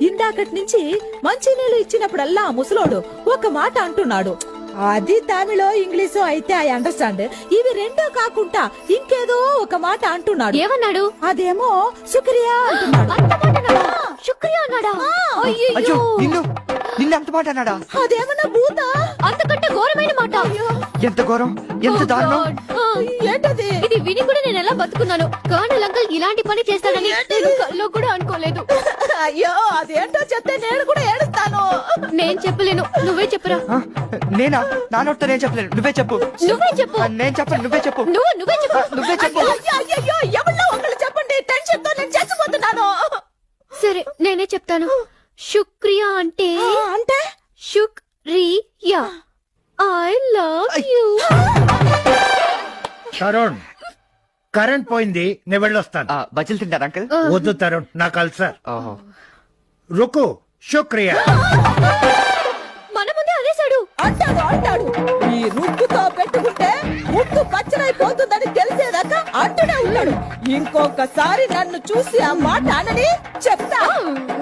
ఇందాకటి నుంచి మంచినీళ్ళు ఇచ్చినప్పుడల్లా ఆ ముసలోడు ఒక మాట అంటున్నాడు. అది తమిళో ఇంగ్లీషో అయితే ఐ అండర్స్టాండ్. ఇవి రెండో కాకుండా ఇంకేదో ఒక మాట అంటున్నాడు. ఏమన్నాడు? అదేమో శుక్రియా అంటున్నాడు. శుక్రియా అన్నాడా? అయ్యో నిన్ను అంత మాట అన్నాడా? అదేమన్నా భూతా? అంతకంటే ఘోరమైన మాట. ఎంత ఘోరం, ఎంత దారుణం. ఏంటది? ఇది విని కూడా నేను ఎలా బతుకున్నాను. కర్నల్ అంకుల్ ఇలాంటి పని చేస్తాడని నేను కల్లో కూడా అనుకోలేదు. అయ్యో అదేంటో చెప్తే నేను కూడా ఏడుస్తాను. నేను చెప్పలేను, నువ్వే చెప్పురా. నేనా? నా నోటితో నేను చెప్పలేను, నువ్వే చెప్పు. నువ్వే చెప్పు. నేను చెప్పను, నువ్వే చెప్పు. నువ్వే చెప్పు. నువ్వే చెప్పు. అయ్యో ఎవరిలో ఒకళ్ళు చెప్పండి, టెన్షన్ తో నేను చచ్చిపోతున్నాను. సరే నేనే చెప్తాను. శుక్రియా అంటే అంటే శుక్రియా. I love you. Tarun, current పోయింది, నేను వెళ్ళొస్తాను. బజ్జీలు తింటారా అంకుల్? వద్దు తరుణ్, నాకు అల్సర్. ఓహో. రుకు, శుక్రియా. మన ముందే అనేసాడు. అంటాడు. ఈ రుక్కుతో పెట్టుకుంటే ముక్కు పచ్చడైపోతుందని తెలిసేదాకా అంటూనే ఉన్నాడు. ఇంకొకసారి నన్ను చూసి ఆ మాట అనని చెప్తా.